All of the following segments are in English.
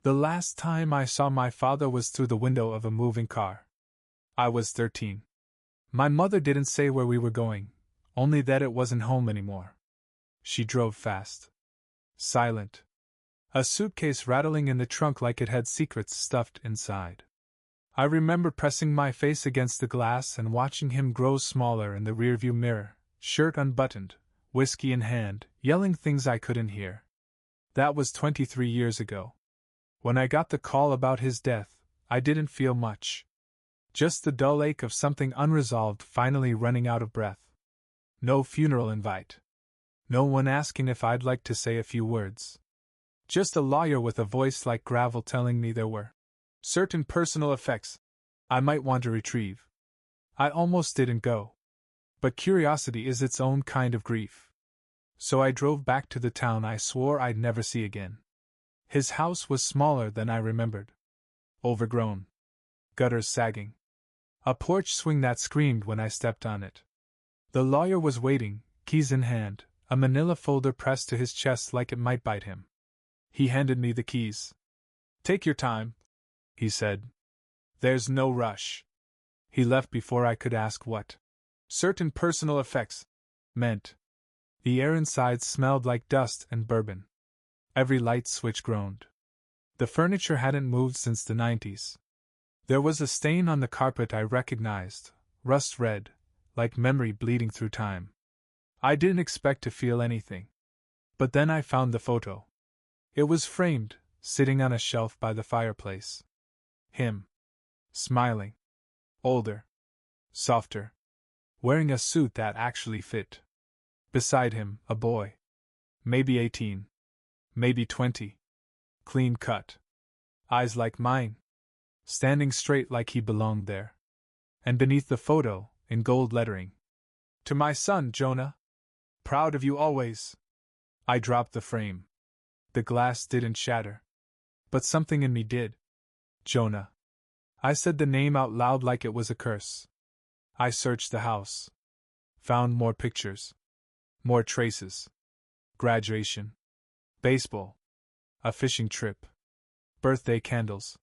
The last time I saw my father was through the window of a moving car. I was 13. My mother didn't say where we were going, only that it wasn't home anymore. She drove fast. Silent. A suitcase rattling in the trunk like it had secrets stuffed inside. I remember pressing my face against the glass and watching him grow smaller in the rearview mirror, shirt unbuttoned, whiskey in hand, yelling things I couldn't hear. That was 23 years ago. When I got the call about his death, I didn't feel much. Just the dull ache of something unresolved finally running out of breath. No funeral invite. No one asking if I'd like to say a few words. Just a lawyer with a voice like gravel telling me there were certain personal effects I might want to retrieve. I almost didn't go. But curiosity is its own kind of grief. So I drove back to the town I swore I'd never see again. His house was smaller than I remembered. Overgrown. Gutters sagging. A porch swing that screamed when I stepped on it. The lawyer was waiting, keys in hand, a manila folder pressed to his chest like it might bite him. He handed me the keys. "Take your time," he said. "There's no rush." He left before I could ask what certain personal effects meant. The air inside smelled like dust and bourbon. Every light switch groaned. The furniture hadn't moved since the 90s. There was a stain on the carpet I recognized, rust red, like memory bleeding through time. I didn't expect to feel anything. But then I found the photo. It was framed, sitting on a shelf by the fireplace. Him. Smiling. Older. Softer. Wearing a suit that actually fit. Beside him, a boy. Maybe 18. Maybe 20. Clean cut. Eyes like mine. Standing straight like he belonged there. And beneath the photo, in gold lettering, "To my son, Jonah. Proud of you always." I dropped the frame. The glass didn't shatter. But something in me did. Jonah. I said the name out loud like it was a curse. I searched the house. Found more pictures. More traces. Graduation. Baseball. A fishing trip. Birthday candles.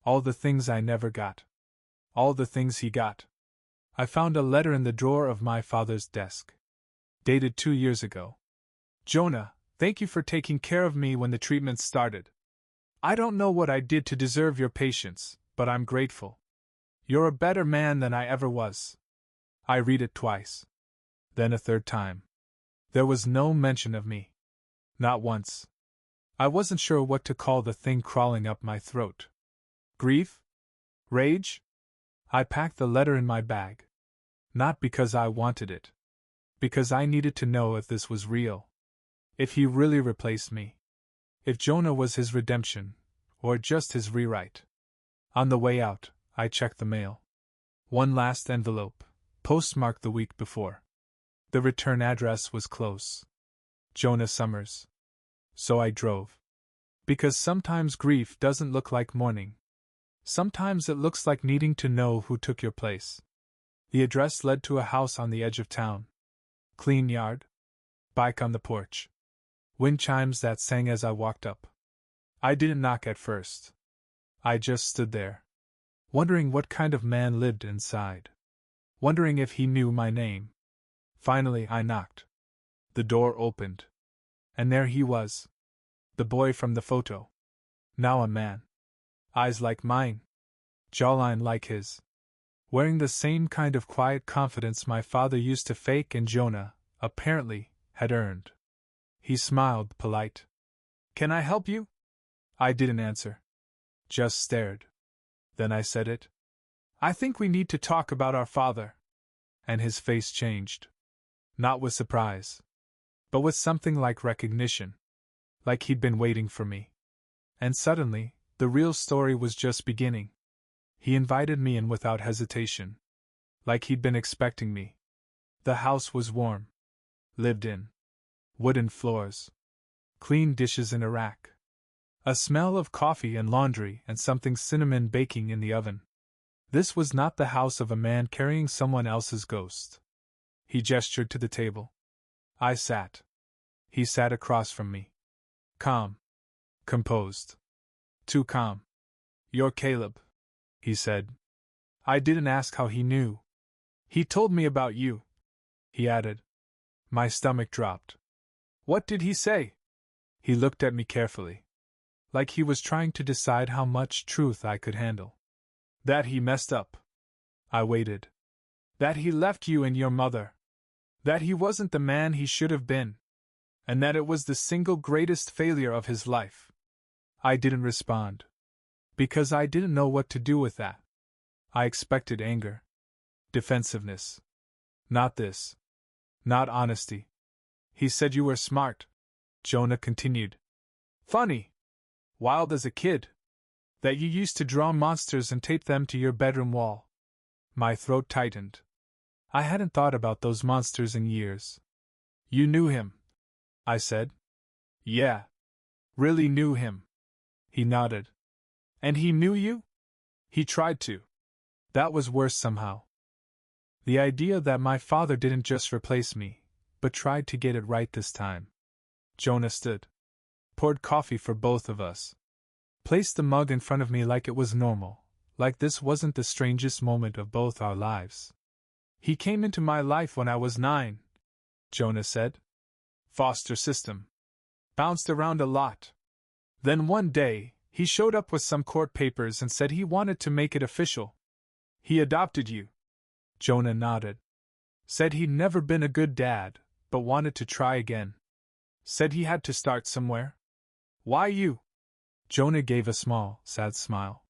All the things I never got. All the things he got. I found a letter in the drawer of my father's desk. Dated 2 years ago. "Jonah, thank you for taking care of me when the treatment started. I don't know what I did to deserve your patience, but I'm grateful. You're a better man than I ever was." I read it twice. Then a third time. There was no mention of me. Not once. I wasn't sure what to call the thing crawling up my throat. Grief? Rage? I packed the letter in my bag. Not because I wanted it. Because I needed to know if this was real. If he really replaced me. If Jonah was his redemption, or just his rewrite. On the way out, I checked the mail. One last envelope, postmarked the week before. The return address was close. Jonah Summers. So I drove. Because sometimes grief doesn't look like mourning. Sometimes it looks like needing to know who took your place. The address led to a house on the edge of town. Clean yard. Bike on the porch. Wind chimes that sang as I walked up. I didn't knock at first. I just stood there. Wondering what kind of man lived inside. Wondering if he knew my name. Finally I knocked. The door opened. And there he was. The boy from the photo. Now a man. Eyes like mine. Jawline like his. Wearing the same kind of quiet confidence my father used to fake and Jonah, apparently, had earned. He smiled, polite. "Can I help you?" I didn't answer. Just stared. Then I said it. "I think we need to talk about our father." And his face changed. Not with surprise. But with something like recognition. Like he'd been waiting for me. And suddenly, the real story was just beginning. He invited me in without hesitation. Like he'd been expecting me. The house was warm. Lived in. Wooden floors. Clean dishes in a rack. A smell of coffee and laundry and something cinnamon baking in the oven. This was not the house of a man carrying someone else's ghost. He gestured to the table. I sat. He sat across from me. Calm. Composed. Too calm. You're Caleb, he said. I didn't ask how he knew. He told me about you, he added. My stomach dropped. What did he say? He looked at me carefully, like he was trying to decide how much truth I could handle. That he messed up. I waited. That he left you and your mother. That he wasn't the man he should have been. And that it was the single greatest failure of his life. I didn't respond. Because I didn't know what to do with that. I expected anger. Defensiveness. Not this. Not honesty. He said you were smart, Jonah continued. Funny. Wild as a kid. That you used to draw monsters and tape them to your bedroom wall. My throat tightened. I hadn't thought about those monsters in years. You knew him, I said. Yeah. Really knew him. He nodded. And he knew you? He tried to. That was worse somehow. The idea that my father didn't just replace me, but tried to get it right this time. Jonah stood. Poured coffee for both of us. Placed the mug in front of me like it was normal, like this wasn't the strangest moment of both our lives. He came into my life when I was 9, Jonah said. Foster system. Bounced around a lot. Then one day, he showed up with some court papers and said he wanted to make it official. He adopted you. Jonah nodded. Said he'd never been a good dad, but wanted to try again. Said he had to start somewhere. Why you? Jonah gave a small, sad smile.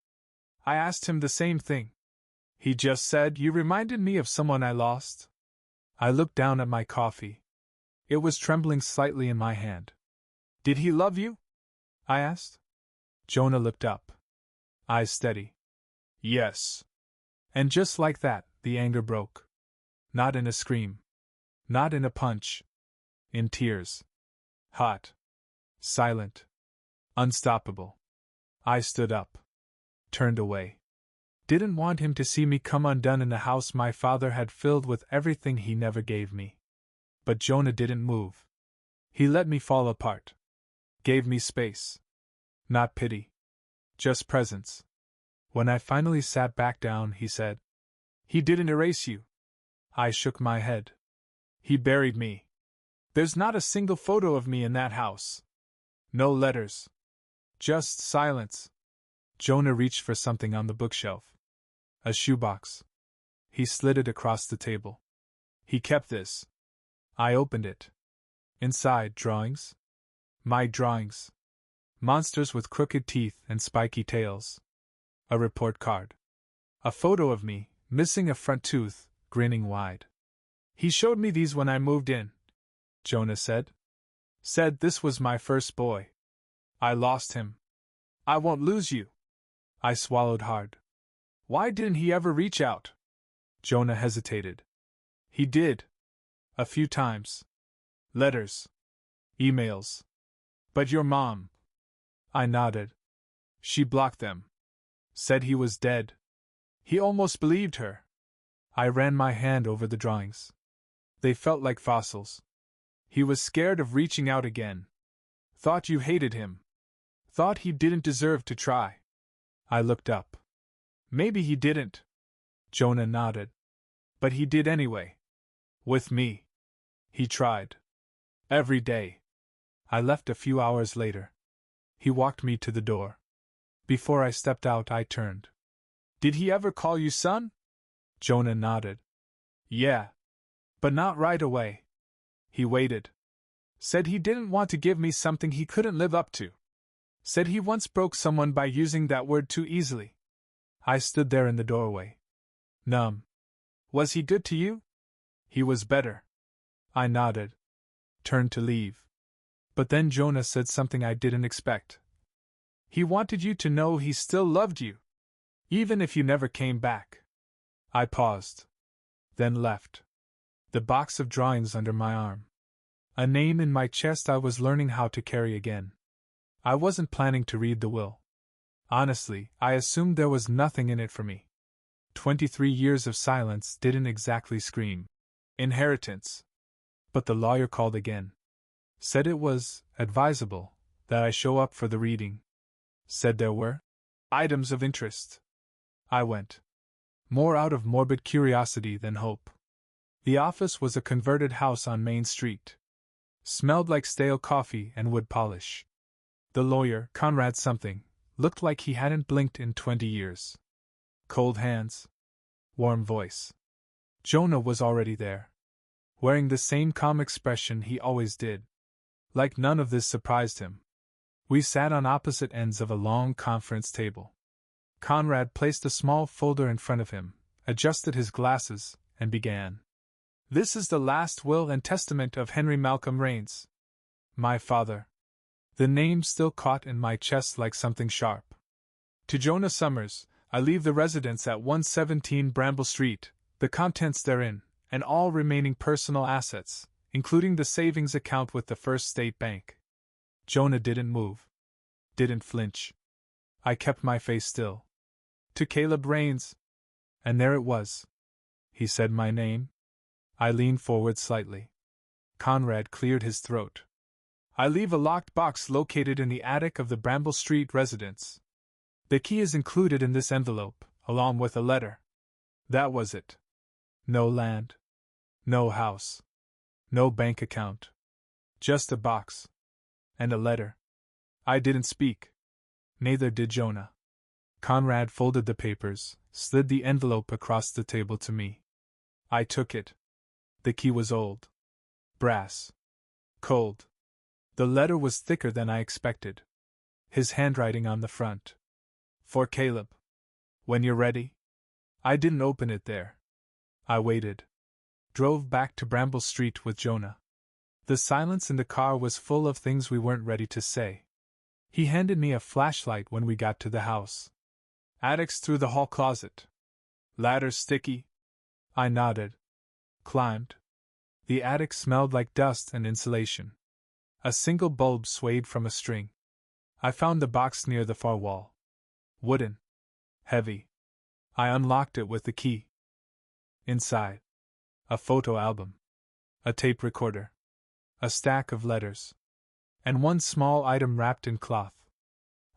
I asked him the same thing. He just said, you reminded me of someone I lost. I looked down at my coffee. It was trembling slightly in my hand. Did he love you? I asked. Jonah looked up. Eyes steady. Yes. And just like that, the anger broke. Not in a scream. Not in a punch. In tears. Hot. Silent. Unstoppable. I stood up. Turned away. Didn't want him to see me come undone in the house my father had filled with everything he never gave me. But Jonah didn't move. He let me fall apart. Gave me space. Not pity. Just presence. When I finally sat back down, he said, he didn't erase you. I shook my head. He buried me. There's not a single photo of me in that house. No letters. Just silence. Jonah reached for something on the bookshelf. A shoebox. He slid it across the table. He kept this. I opened it. Inside, drawings. My drawings. Monsters with crooked teeth and spiky tails. A report card. A photo of me, missing a front tooth, grinning wide. He showed me these when I moved in, Jonah said. Said this was my first boy. I lost him. I won't lose you. I swallowed hard. Why didn't he ever reach out? Jonah hesitated. He did. A few times. Letters. Emails. But your mom. I nodded. She blocked them. Said he was dead. He almost believed her. I ran my hand over the drawings. They felt like fossils. He was scared of reaching out again. Thought you hated him. Thought he didn't deserve to try. I looked up. Maybe he didn't. Jonah nodded. But he did anyway. With me. He tried. Every day. I left a few hours later. He walked me to the door. Before I stepped out, I turned. Did he ever call you son? Jonah nodded. Yeah. But not right away. He waited. Said he didn't want to give me something he couldn't live up to. Said he once broke someone by using that word too easily. I stood there in the doorway. Numb. Was he good to you? He was better. I nodded. Turned to leave. But then Jonah said something I didn't expect. He wanted you to know he still loved you. Even if you never came back. I paused. Then left. The box of drawings under my arm. A name in my chest I was learning how to carry again. I wasn't planning to read the will. Honestly, I assumed there was nothing in it for me. 23 years of silence didn't exactly scream inheritance. But the lawyer called again. Said it was advisable that I show up for the reading. Said there were items of interest. I went. More out of morbid curiosity than hope. The office was a converted house on Main Street. Smelled like stale coffee and wood polish. The lawyer, Conrad something, looked like he hadn't blinked in 20 years. Cold hands. Warm voice. Jonah was already there. Wearing the same calm expression he always did. Like none of this surprised him. We sat on opposite ends of a long conference table. Conrad placed a small folder in front of him, adjusted his glasses, and began. This is the last will and testament of Henry Malcolm Raines. My father. The name still caught in my chest like something sharp. To Jonah Summers, I leave the residence at 117 Bramble Street, the contents therein, and all remaining personal assets, including the savings account with the First State Bank. Jonah didn't move. Didn't flinch. I kept my face still. To Caleb Raines. And there it was. He said my name. I leaned forward slightly. Conrad cleared his throat. I leave a locked box located in the attic of the Bramble Street residence. The key is included in this envelope, along with a letter. That was it. No land. No house. No bank account. Just a box. And a letter. I didn't speak. Neither did Jonah. Conrad folded the papers, slid the envelope across the table to me. I took it. The key was old. Brass. Cold. The letter was thicker than I expected. His handwriting on the front. For Caleb. When you're ready. I didn't open it there. I waited. Drove back to Bramble Street with Jonah. The silence in the car was full of things we weren't ready to say. He handed me a flashlight when we got to the house. Attics through the hall closet. Ladders sticky. I nodded. Climbed. The attic smelled like dust and insulation. A single bulb swayed from a string. I found the box near the far wall. Wooden. Heavy. I unlocked it with the key. Inside. A photo album. A tape recorder. A stack of letters. And one small item wrapped in cloth.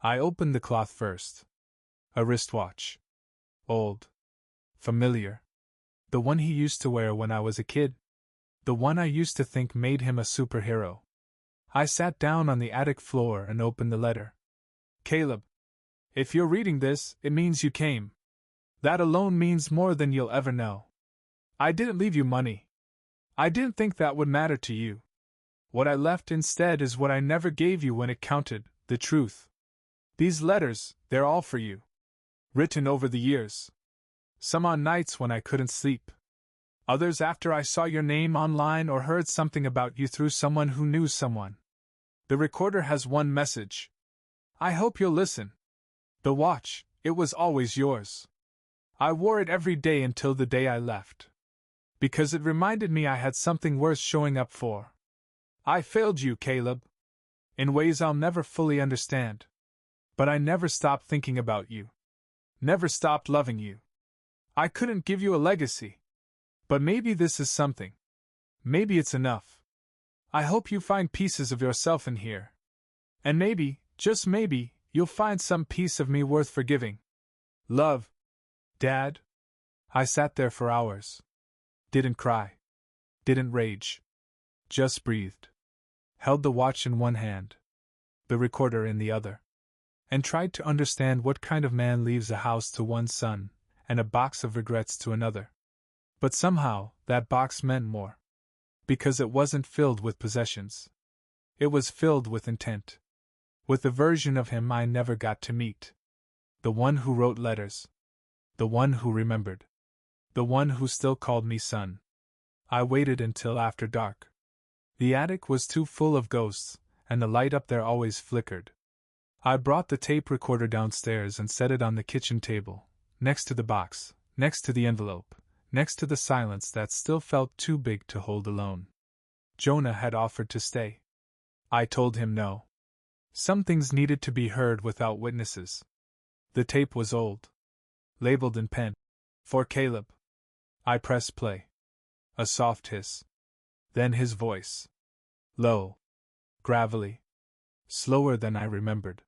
I opened the cloth first. A wristwatch. Old. Familiar. The one he used to wear when I was a kid. The one I used to think made him a superhero. I sat down on the attic floor and opened the letter. Caleb. If you're reading this, it means you came. That alone means more than you'll ever know. I didn't leave you money. I didn't think that would matter to you. What I left instead is what I never gave you when it counted, the truth. These letters, they're all for you. Written over the years. Some on nights when I couldn't sleep. Others after I saw your name online or heard something about you through someone who knew someone. The recorder has one message. I hope you'll listen. The watch, it was always yours. I wore it every day until the day I left. Because it reminded me I had something worth showing up for. I failed you, Caleb. In ways I'll never fully understand. But I never stopped thinking about you. Never stopped loving you. I couldn't give you a legacy. But maybe this is something. Maybe it's enough. I hope you find pieces of yourself in here. And maybe, just maybe, you'll find some piece of me worth forgiving. Love. Dad. I sat there for hours. Didn't cry. Didn't rage. Just breathed. Held the watch in one hand. The recorder in the other. And tried to understand what kind of man leaves a house to one son, and a box of regrets to another. But somehow, that box meant more. Because it wasn't filled with possessions. It was filled with intent. With the version of him I never got to meet. The one who wrote letters. The one who remembered. The one who still called me son. I waited until after dark. The attic was too full of ghosts, and the light up there always flickered. I brought the tape recorder downstairs and set it on the kitchen table, next to the box, next to the envelope, next to the silence that still felt too big to hold alone. Jonah had offered to stay. I told him no. Some things needed to be heard without witnesses. The tape was old. Labeled in pen. For Caleb. I pressed play. A soft hiss. Then his voice. Low. Gravelly. Slower than I remembered.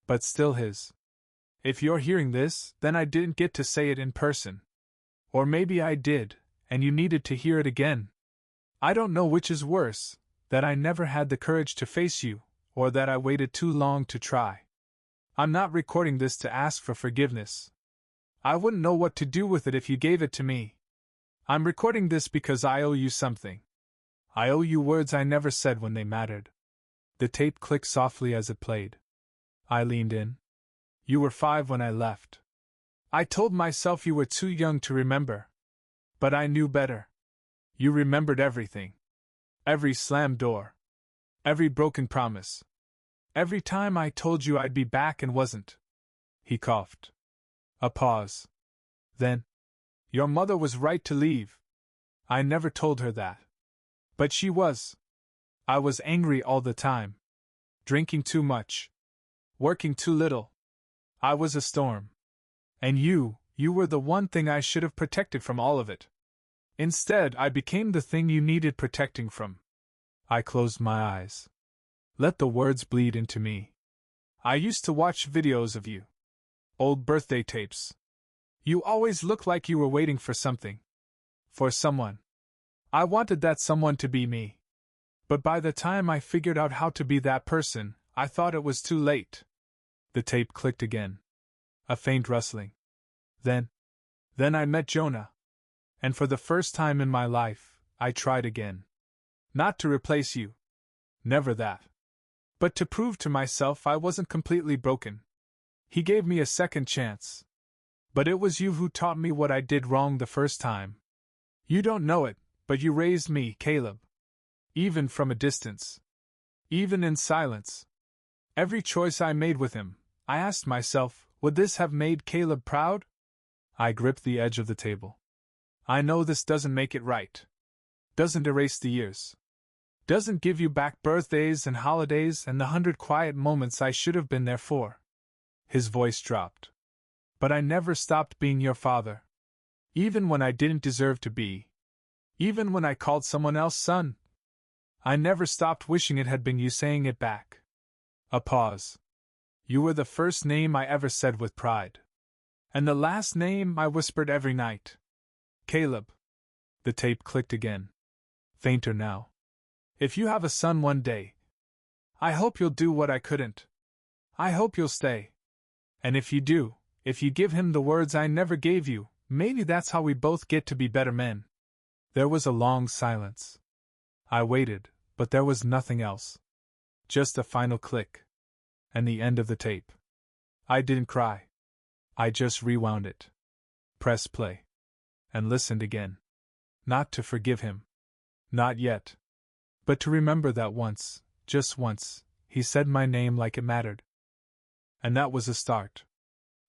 but still his. If you're hearing this, then I didn't get to say it in person. Or maybe I did, and you needed to hear it again. I don't know which is worse, that I never had the courage to face you, or that I waited too long to try. I'm not recording this to ask for forgiveness. I wouldn't know what to do with it if you gave it to me. I'm recording this because I owe you something. I owe you words I never said when they mattered. The tape clicked softly as it played. I leaned in. You were 5 when I left. I told myself you were too young to remember. But I knew better. You remembered everything. Every slammed door. Every broken promise. Every time I told you I'd be back and wasn't. He coughed. A pause. Then. Your mother was right to leave. I never told her that. But she was. I was angry all the time. Drinking too much. Working too little. I was a storm. And you were the one thing I should have protected from all of it. Instead, I became the thing you needed protecting from. I closed my eyes. Let the words bleed into me. I used to watch videos of you. Old birthday tapes. You always looked like you were waiting for something. For someone. I wanted that someone to be me. But by the time I figured out how to be that person, I thought it was too late. The tape clicked again. A faint rustling. Then I met Jonah. And for the first time in my life, I tried again. Not to replace you. Never that. But to prove to myself I wasn't completely broken. He gave me a second chance. But it was you who taught me what I did wrong the first time. You don't know it, but you raised me, Caleb. Even from a distance. Even in silence. Every choice I made with him, I asked myself, would this have made Caleb proud? I gripped the edge of the table. I know this doesn't make it right. Doesn't erase the years. Doesn't give you back birthdays and holidays and the 100 quiet moments I should have been there for. His voice dropped. But I never stopped being your father. Even when I didn't deserve to be. Even when I called someone else son. I never stopped wishing it had been you saying it back. A pause. You were the first name I ever said with pride. And the last name I whispered every night. Caleb. The tape clicked again. Fainter now. If you have a son one day, I hope you'll do what I couldn't. I hope you'll stay. And if you do, if you give him the words I never gave you, maybe that's how we both get to be better men. There was a long silence. I waited, but there was nothing else. Just a final click. And the end of the tape. I didn't cry. I just rewound it. Pressed play. And listened again. Not to forgive him. Not yet. But to remember that once, just once, he said my name like it mattered. And that was a start.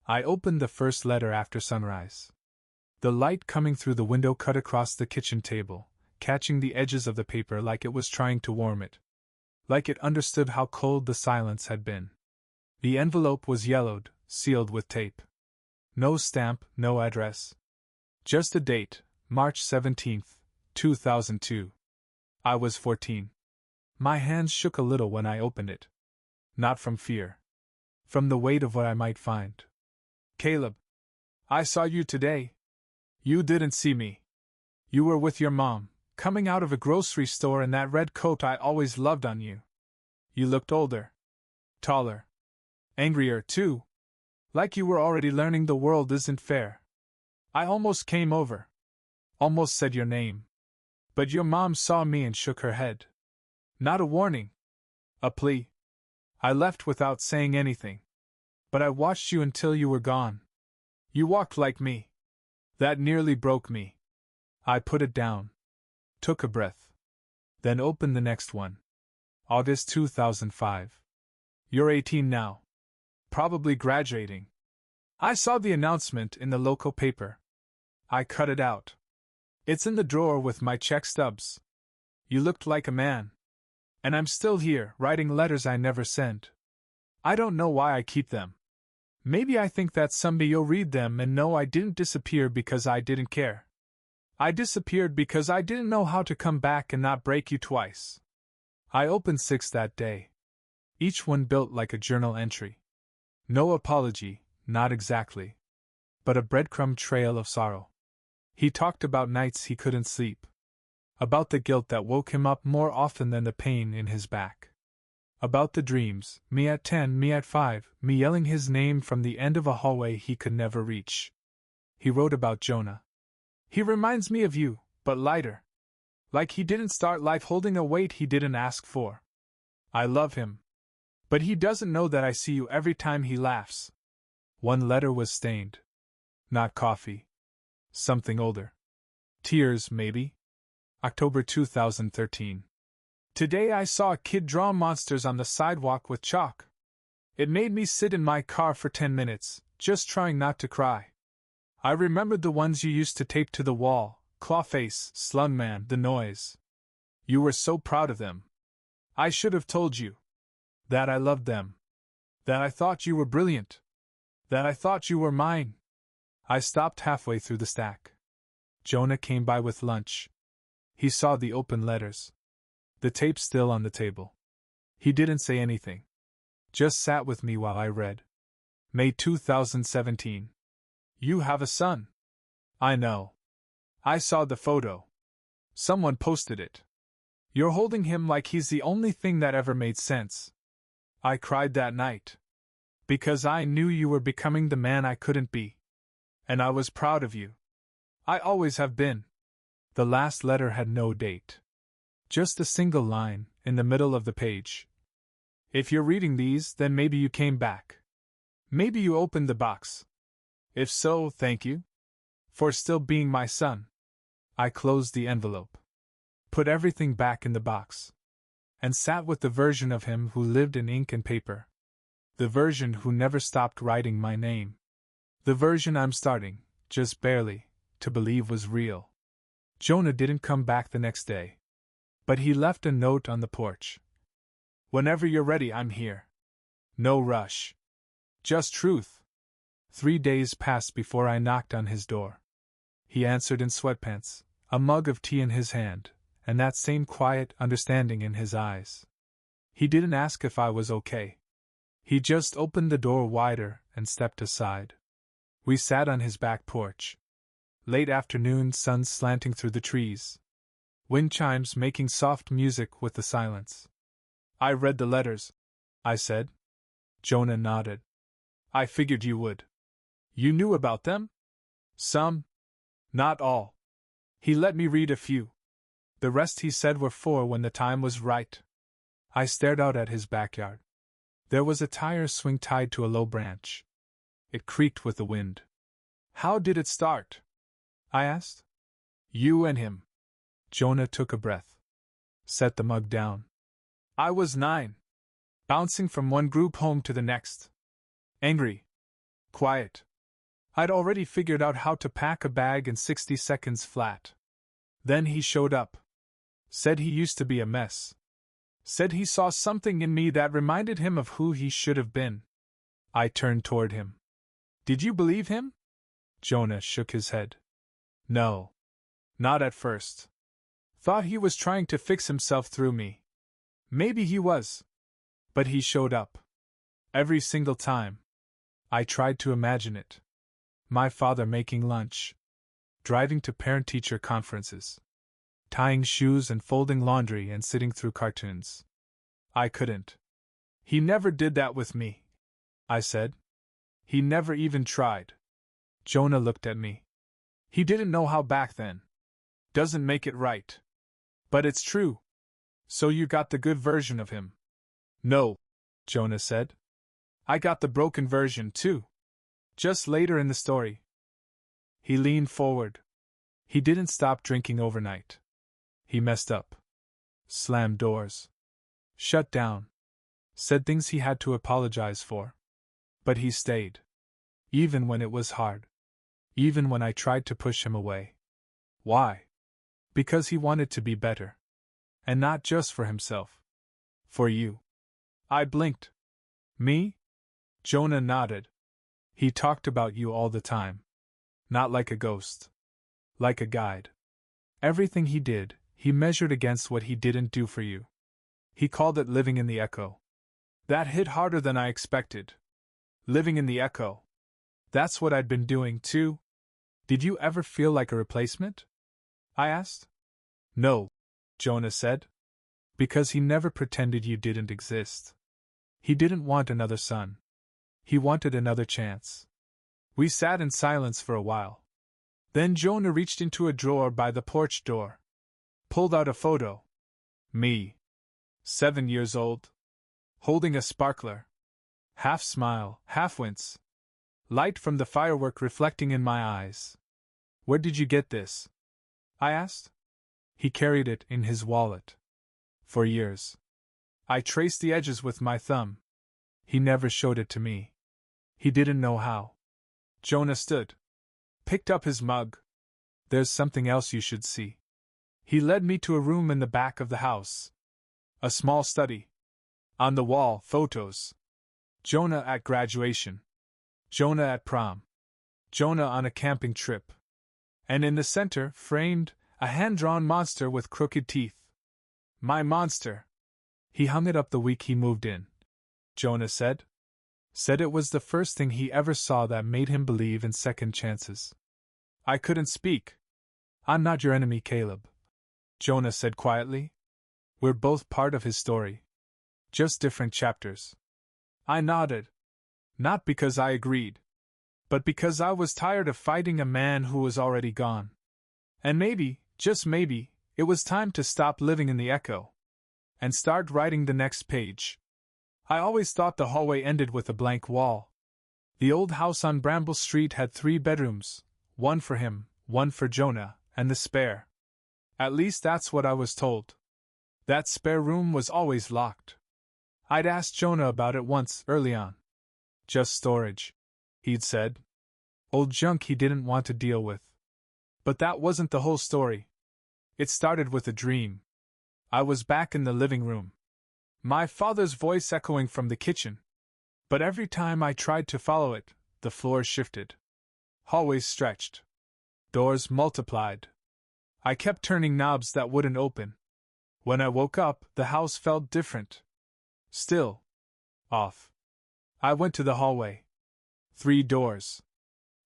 I opened the first letter after sunrise. The light coming through the window cut across the kitchen table, catching the edges of the paper like it was trying to warm it. Like it understood how cold the silence had been. The envelope was yellowed, sealed with tape. No stamp, no address. Just a date, March 17th, 2002. I was 14. My hands shook a little when I opened it. Not from fear. From the weight of what I might find. Caleb. I saw you today. You didn't see me. You were with your mom, coming out of a grocery store in that red coat I always loved on you. You looked older. Taller. Angrier, too. Like you were already learning the world isn't fair. I almost came over. Almost said your name. But your mom saw me and shook her head. Not a warning. A plea. I left without saying anything. But I watched you until you were gone. You walked like me. That nearly broke me. I put it down. Took a breath. Then opened the next one. August 2005. You're 18 now. Probably graduating. I saw the announcement in the local paper. I cut it out. It's in the drawer with my check stubs. You looked like a man. And I'm still here, writing letters I never sent. I don't know why I keep them. Maybe I think that someday you'll read them and know I didn't disappear because I didn't care. I disappeared because I didn't know how to come back and not break you twice. I opened 6 that day. Each one built like a journal entry. No apology, not exactly. But a breadcrumb trail of sorrow. He talked about nights he couldn't sleep. About the guilt that woke him up more often than the pain in his back. About the dreams, me at 10, me at 5, me yelling his name from the end of a hallway he could never reach. He wrote about Jonah. He reminds me of you, but lighter. Like he didn't start life holding a weight he didn't ask for. I love him. But he doesn't know that I see you every time he laughs. One letter was stained. Not coffee. Something older. Tears, maybe? October 2013. Today I saw a kid draw monsters on the sidewalk with chalk. It made me sit in my car for 10 minutes, just trying not to cry. I remembered the ones you used to tape to the wall, Clawface, Slungman, The Noise. You were so proud of them. I should have told you. That I loved them. That I thought you were brilliant. That I thought you were mine. I stopped halfway through the stack. Jonah came by with lunch. He saw the open letters. The tape still on the table. He didn't say anything. Just sat with me while I read. May 2017. You have a son. I know. I saw the photo. Someone posted it. You're holding him like he's the only thing that ever made sense. I cried that night. Because I knew you were becoming the man I couldn't be. And I was proud of you. I always have been. The last letter had no date. Just a single line, in the middle of the page. If you're reading these, then maybe you came back. Maybe you opened the box. If so, thank you. For still being my son. I closed the envelope. Put everything back in the box. And sat with the version of him who lived in ink and paper. The version who never stopped writing my name. The version I'm starting, just barely, to believe was real. Jonah didn't come back the next day. But he left a note on the porch. Whenever you're ready, I'm here. No rush. Just truth. 3 days passed before I knocked on his door. He answered in sweatpants, a mug of tea in his hand, and that same quiet understanding in his eyes. He didn't ask if I was okay. He just opened the door wider and stepped aside. We sat on his back porch. Late afternoon sun slanting through the trees. Wind chimes making soft music with the silence. I read the letters, I said. Jonah nodded. I figured you would. You knew about them? Some. Not all. He let me read a few. The rest he said were for when the time was right. I stared out at his backyard. There was a tire swing tied to a low branch. It creaked with the wind. How did it start? I asked. You and him. Jonah took a breath. Set the mug down. I was 9. Bouncing from one group home to the next. Angry. Quiet. I'd already figured out how to pack a bag in 60 seconds flat. Then he showed up. Said he used to be a mess. Said he saw something in me that reminded him of who he should have been. I turned toward him. Did you believe him? Jonah shook his head. No. Not at first. Thought he was trying to fix himself through me. Maybe he was. But he showed up. Every single time. I tried to imagine it. My father making lunch. Driving to parent-teacher conferences. Tying shoes and folding laundry and sitting through cartoons. I couldn't. He never did that with me, I said. He never even tried. Jonah looked at me. He didn't know how back then. Doesn't make it right. But it's true. So you got the good version of him. No, Jonah said. I got the broken version too. Just later in the story. He leaned forward. He didn't stop drinking overnight. He messed up. Slammed doors. Shut down. Said things he had to apologize for. But he stayed. Even when it was hard. Even when I tried to push him away. Why? Because he wanted to be better. And not just for himself. For you. I blinked. Me? Jonah nodded. He talked about you all the time. Not like a ghost. Like a guide. Everything he did, he measured against what he didn't do for you. He called it living in the echo. That hit harder than I expected. Living in the echo. That's what I'd been doing, too. Did you ever feel like a replacement? I asked. No, Jonah said. Because he never pretended you didn't exist. He didn't want another son. He wanted another chance. We sat in silence for a while. Then Jonah reached into a drawer by the porch door. Pulled out a photo. Me. 7 years old. Holding a sparkler. Half smile, half wince. Light from the firework reflecting in my eyes. Where did you get this? I asked. He carried it in his wallet. For years. I traced the edges with my thumb. He never showed it to me. He didn't know how. Jonah stood. Picked up his mug. There's something else you should see. He led me to a room in the back of the house. A small study. On the wall, photos. Jonah at graduation. Jonah at prom. Jonah on a camping trip. And in the center, framed, a hand-drawn monster with crooked teeth. My monster. He hung it up the week he moved in. Jonah said. Said it was the first thing he ever saw that made him believe in second chances. I couldn't speak. I'm not your enemy, Caleb. Jonah said quietly. We're both part of his story. Just different chapters. I nodded. Not because I agreed. But because I was tired of fighting a man who was already gone. And maybe, just maybe, it was time to stop living in the echo. And start writing the next page. I always thought the hallway ended with a blank wall. The old house on Bramble Street had 3 bedrooms, one for him, one for Jonah, and the spare. At least that's what I was told. That spare room was always locked. I'd asked Jonah about it once, early on. Just storage, he'd said. Old junk he didn't want to deal with. But that wasn't the whole story. It started with a dream. I was back in the living room. My father's voice echoing from the kitchen. But every time I tried to follow it, the floors shifted. Hallways stretched. Doors multiplied. I kept turning knobs that wouldn't open. When I woke up, the house felt different. Still. Off. I went to the hallway. 3 doors.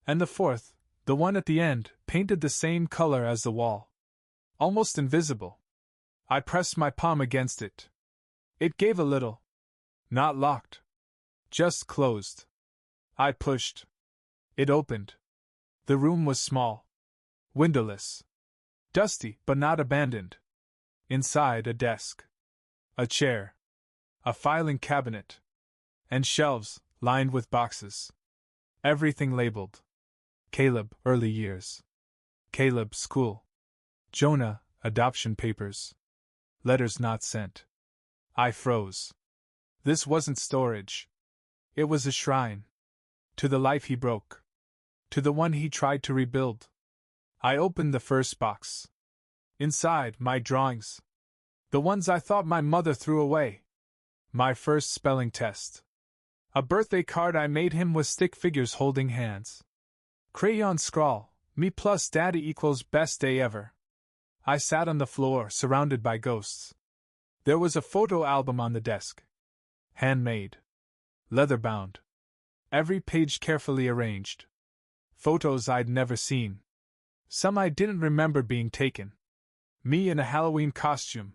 And the 4th, the one at the end, painted the same color as the wall. Almost invisible. I pressed my palm against it. It gave a little. Not locked. Just closed. I pushed. It opened. The room was small. Windowless. Dusty, but not abandoned. Inside, a desk. A chair. A filing cabinet. And shelves, lined with boxes. Everything labeled. Caleb, early years. Caleb, school. Jonah, adoption papers. Letters not sent. I froze. This wasn't storage. It was a shrine. To the life he broke. To the one he tried to rebuild. I opened the first box. Inside, my drawings. The ones I thought my mother threw away. My first spelling test. A birthday card I made him with stick figures holding hands. Crayon scrawl, me plus daddy equals best day ever. I sat on the floor, surrounded by ghosts. There was a photo album on the desk. Handmade. Leather-bound. Every page carefully arranged. Photos I'd never seen. Some I didn't remember being taken. Me in a Halloween costume.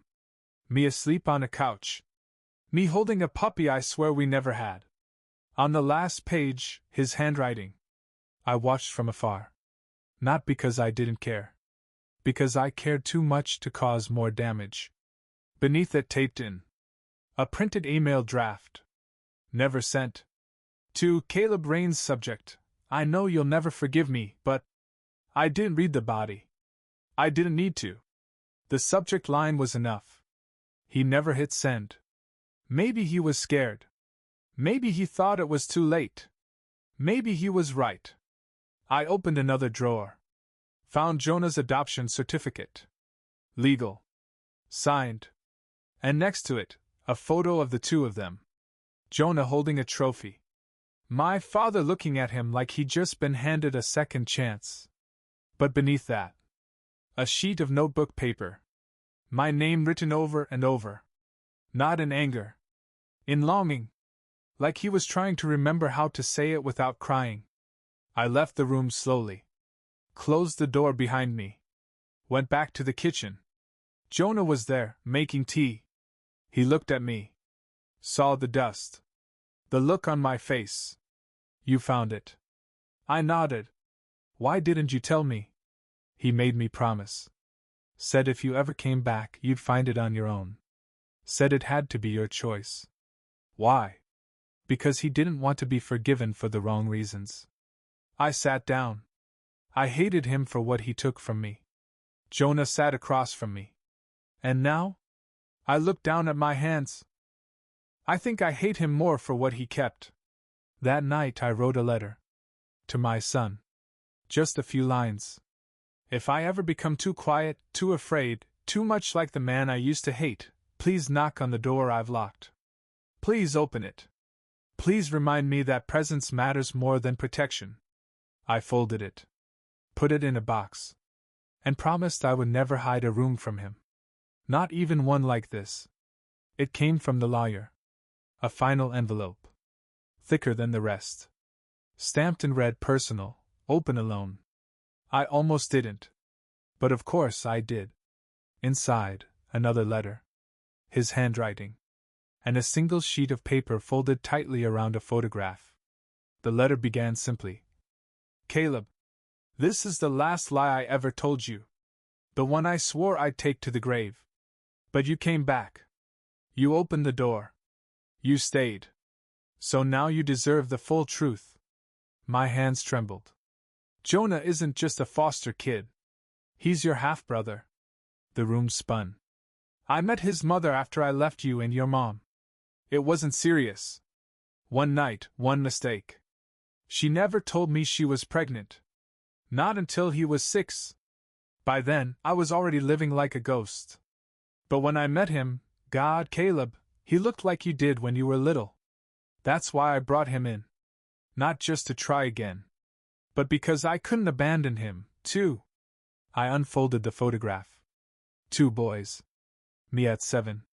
Me asleep on a couch. Me holding a puppy I swear we never had. On the last page, his handwriting. I watched from afar. Not because I didn't care. Because I cared too much to cause more damage. Beneath it taped in. A printed email draft. Never sent. To Caleb Rains subject. I know you'll never forgive me, but I didn't read the body. I didn't need to. The subject line was enough. He never hit send. Maybe he was scared. Maybe he thought it was too late. Maybe he was right. I opened another drawer. Found Jonah's adoption certificate. Legal. Signed. And next to it, a photo of the 2 of them. Jonah holding a trophy. My father looking at him like he'd just been handed a second chance. But beneath that, a sheet of notebook paper. My name written over and over. Not in anger. In longing. like he was trying to remember how to say it without crying. I left the room slowly, closed the door behind me, went back to the kitchen. Jonah was there, making tea. He looked at me, saw the dust, the look on my face. You found it. I nodded. Why didn't you tell me? He made me promise. Said if you ever came back, you'd find it on your own. Said it had to be your choice. Why? Because he didn't want to be forgiven for the wrong reasons. I sat down. I hated him for what he took from me. Jonah sat across from me. And now? I looked down at my hands. I think I hate him more for what he kept. That night I wrote a letter. To my son. Just a few lines. If I ever become too quiet, too afraid, too much like the man I used to hate, please knock on the door I've locked. Please open it. Please remind me that presence matters more than protection. I folded it, put it in a box, and promised I would never hide a room from him. Not even one like this. It came from the lawyer. A final envelope. Thicker than the rest. Stamped and read personal, open alone. I almost didn't. But of course I did. Inside, another letter. His handwriting. And a single sheet of paper folded tightly around a photograph. The letter began simply. Caleb, this is the last lie I ever told you. The one I swore I'd take to the grave. But you came back. You opened the door. You stayed. So now you deserve the full truth. My hands trembled. Jonah isn't just a foster kid. He's your half-brother. The room spun. I met his mother after I left you and your mom. It wasn't serious. One night, one mistake. She never told me she was pregnant. Not until he was 6. By then, I was already living like a ghost. But when I met him, God, Caleb, he looked like you did when you were little. That's why I brought him in. Not just to try again. But because I couldn't abandon him, too. I unfolded the photograph. 2 boys. Me at 7.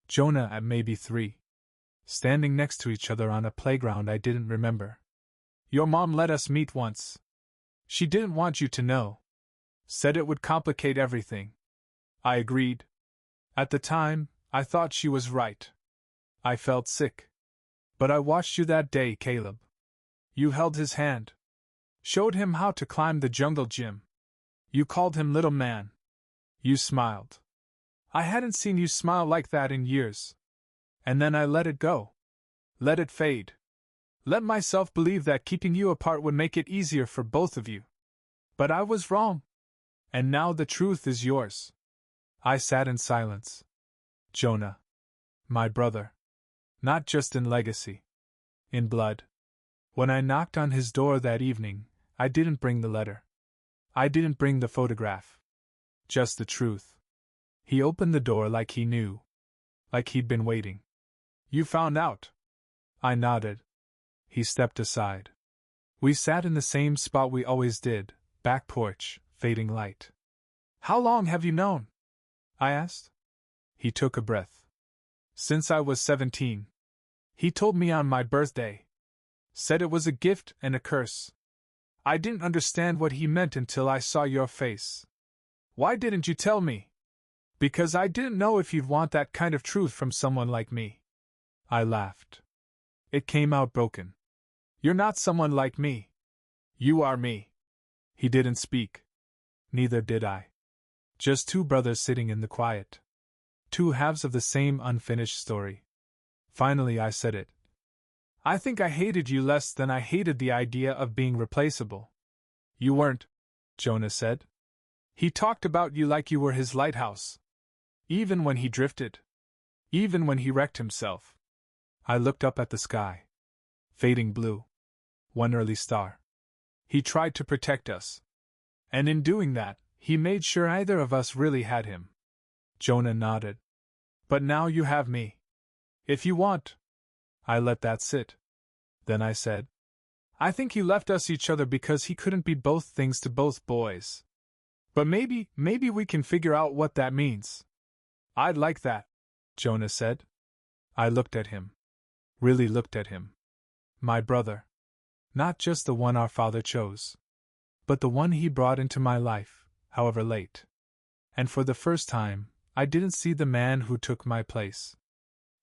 Jonah at maybe 3. Standing next to each other on a playground I didn't remember. Your mom let us meet once. She didn't want you to know. Said it would complicate everything. I agreed. At the time, I thought she was right. I felt sick. But I watched you that day, Caleb. You held his hand. Showed him how to climb the jungle gym. You called him little man. You smiled. I hadn't seen you smile like that in years. And then I let it go. Let it fade. Let myself believe that keeping you apart would make it easier for both of you. But I was wrong. And now the truth is yours. I sat in silence. Jonah. My brother. Not just in legacy. In blood. When I knocked on his door that evening, I didn't bring the letter. I didn't bring the photograph. Just the truth. He opened the door like he knew. Like he'd been waiting. You found out. I nodded. He stepped aside. We sat in the same spot we always did, back porch, fading light. How long have you known? I asked. He took a breath. Since I was 17. He told me on my birthday. Said it was a gift and a curse. I didn't understand what he meant until I saw your face. Why didn't you tell me? Because I didn't know if you'd want that kind of truth from someone like me. I laughed. It came out broken. You're not someone like me. You are me. He didn't speak. Neither did I. Just 2 brothers sitting in the quiet. 2 halves of the same unfinished story. Finally I said it. I think I hated you less than I hated the idea of being replaceable. You weren't, Jonah said. He talked about you like you were his lighthouse. Even when he drifted. Even when he wrecked himself. I looked up at the sky. Fading blue. One early star. He tried to protect us. And in doing that, he made sure neither of us really had him. Jonah nodded. But now you have me. If you want. I let that sit. Then I said, I think he left us each other because he couldn't be both things to both boys. But maybe we can figure out what that means. I'd like that, Jonah said. I looked at him. Really looked at him. My brother. Not just the one our father chose, but the one he brought into my life, however late. And for the first time, I didn't see the man who took my place.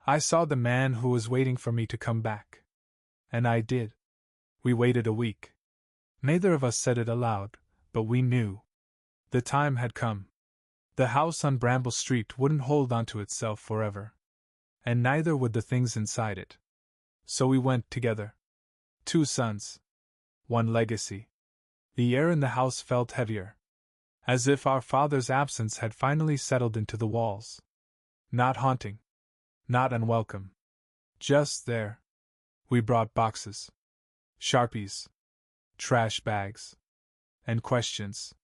I saw the man who was waiting for me to come back. And I did. We waited a week. Neither of us said it aloud, but we knew. The time had come. The house on Bramble Street wouldn't hold onto itself forever. And neither would the things inside it. So we went together. 2 sons. 1 legacy. The air in the house felt heavier. As if our father's absence had finally settled into the walls. Not haunting. Not unwelcome. Just there. We brought boxes. Sharpies. Trash bags. And questions.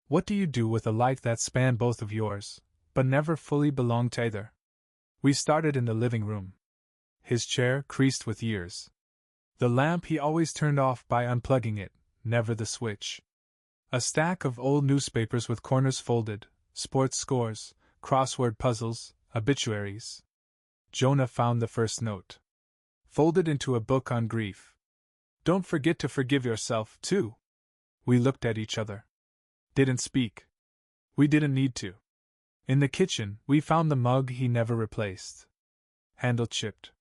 What do you do with a life that spanned both of yours, but never fully belonged to either? We started in the living room. His chair creased with years. The lamp he always turned off by unplugging it, never the switch. A stack of old newspapers with corners folded, sports scores, crossword puzzles, obituaries. Jonah found the first note. Folded into a book on grief. Don't forget to forgive yourself, too. We looked at each other. Didn't speak. We didn't need to. In the kitchen, we found the mug he never replaced. Handle chipped.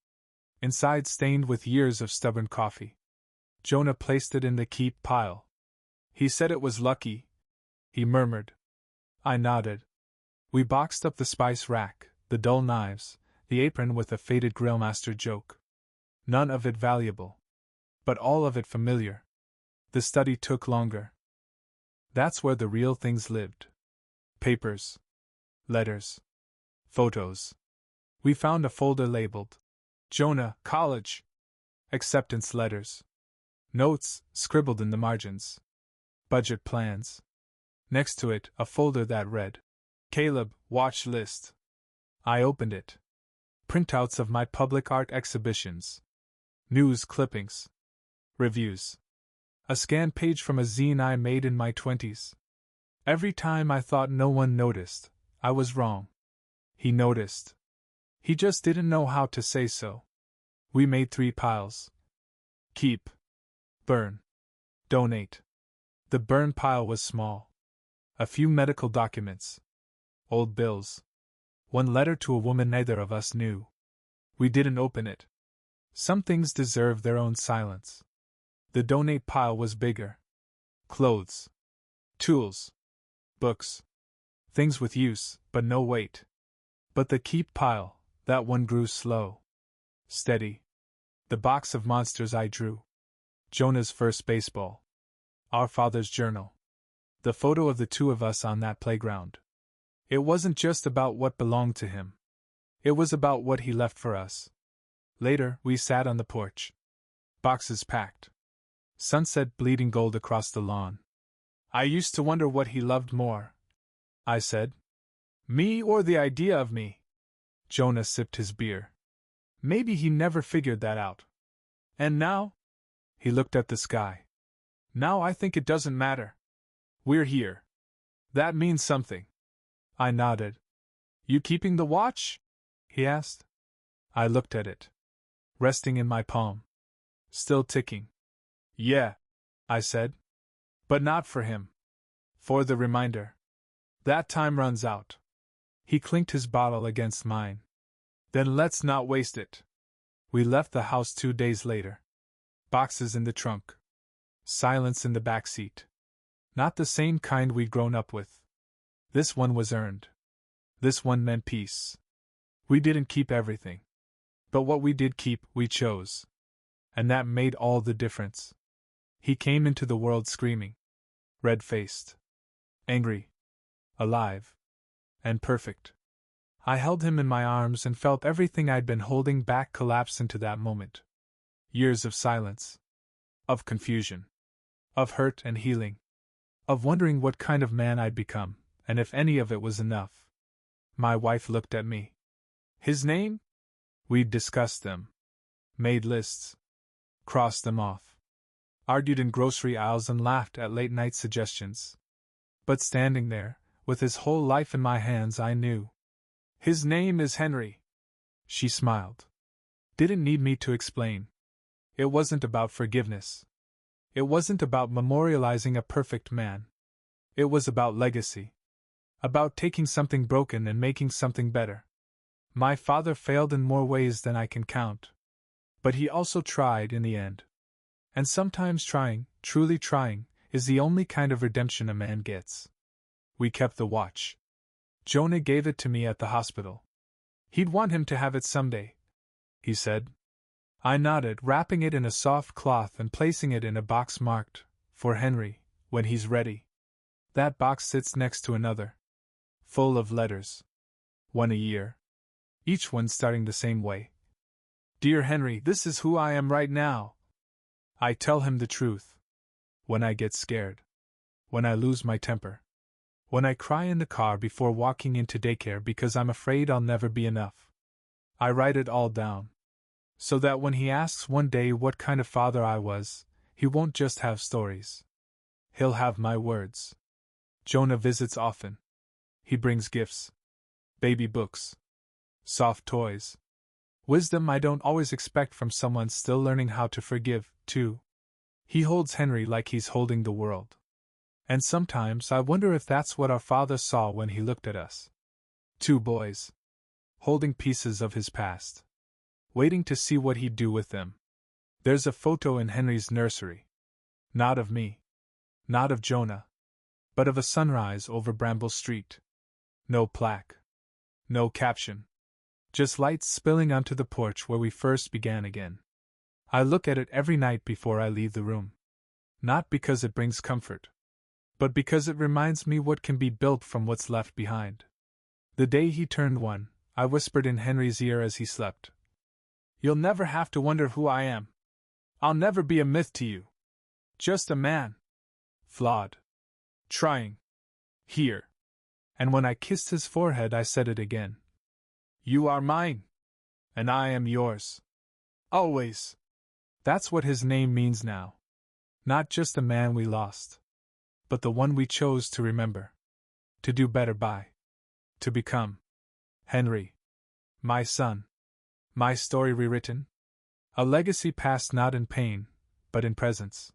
Inside stained with years of stubborn coffee. Jonah placed it in the keep pile. He said it was lucky, he murmured. I nodded. We boxed up the spice rack, the dull knives, the apron with a faded grillmaster joke. None of it valuable. But all of it familiar. The study took longer. That's where the real things lived. Papers. Letters. Photos. We found a folder labeled Jonah, College. Acceptance letters. Notes, scribbled in the margins. Budget plans. Next to it, a folder that read Caleb, watch list. I opened it. Printouts of my public art exhibitions. News clippings. Reviews. A scanned page from a zine I made in my 20s. Every time I thought no one noticed, I was wrong. He noticed. He just didn't know how to say so. We made 3 piles. Keep. Burn. Donate. The burn pile was small. A few medical documents. Old bills. 1 letter to a woman neither of us knew. We didn't open it. Some things deserve their own silence. The donate pile was bigger. Clothes. Tools. Books. Things with use, but no weight. But the keep pile, that one grew slow. Steady. The box of monsters I drew. Jonah's first baseball. Our father's journal. The photo of the 2 of us on that playground. It wasn't just about what belonged to him. It was about what he left for us. Later, we sat on the porch. Boxes packed. Sunset bleeding gold across the lawn. I used to wonder what he loved more, I said. Me or the idea of me? Jonah sipped his beer. Maybe he never figured that out. And now? He looked at the sky. Now I think it doesn't matter. We're here. That means something. I nodded. You keeping the watch? He asked. I looked at it. Resting in my palm. Still ticking. Yeah, I said. But not for him. For the reminder. That time runs out. He clinked his bottle against mine. Then let's not waste it. We left the house 2 days later. Boxes in the trunk. Silence in the back seat. Not the same kind we'd grown up with. This one was earned. This one meant peace. We didn't keep everything. But what we did keep, we chose. And that made all the difference. He came into the world screaming. Red-faced. Angry. Alive. And perfect. I held him in my arms and felt everything I'd been holding back collapse into that moment. Years of silence. Of confusion. Of hurt and healing. Of wondering what kind of man I'd become, and if any of it was enough. My wife looked at me. His name? We'd discussed them. Made lists. Crossed them off. Argued in grocery aisles and laughed at late-night suggestions. But standing there, with his whole life in my hands, I knew. His name is Henry. She smiled. Didn't need me to explain. It wasn't about forgiveness. It wasn't about memorializing a perfect man. It was about legacy. About taking something broken and making something better. My father failed in more ways than I can count. But he also tried in the end. And sometimes trying, truly trying, is the only kind of redemption a man gets. We kept the watch. Jonah gave it to me at the hospital. He'd want him to have it someday, he said. I nodded, wrapping it in a soft cloth and placing it in a box marked, "For Henry, when he's ready." That box sits next to another. Full of letters. One a year. Each one starting the same way. Dear Henry, this is who I am right now. I tell him the truth. When I get scared. When I lose my temper. When I cry in the car before walking into daycare because I'm afraid I'll never be enough. I write it all down. So that when he asks one day what kind of father I was, he won't just have stories. He'll have my words. Jonah visits often. He brings gifts. Baby books. Soft toys. Wisdom I don't always expect from someone still learning how to forgive, too. He holds Henry like he's holding the world. And sometimes I wonder if that's what our father saw when he looked at us. Two boys. Holding pieces of his past. Waiting to see what he'd do with them. There's a photo in Henry's nursery. Not of me. Not of Jonah. But of a sunrise over Bramble Street. No plaque. No caption. Just lights spilling onto the porch where we first began again. I look at it every night before I leave the room. Not because it brings comfort. But because it reminds me what can be built from what's left behind. The day he turned 1, I whispered in Henry's ear as he slept. You'll never have to wonder who I am. I'll never be a myth to you. Just a man. Flawed. Trying. Here. And when I kissed his forehead, I said it again. You are mine. And I am yours. Always. That's what his name means now. Not just the man we lost. But the one we chose to remember. To do better by. To become. Henry. My son. My story rewritten? A legacy passed not in pain, but in presence.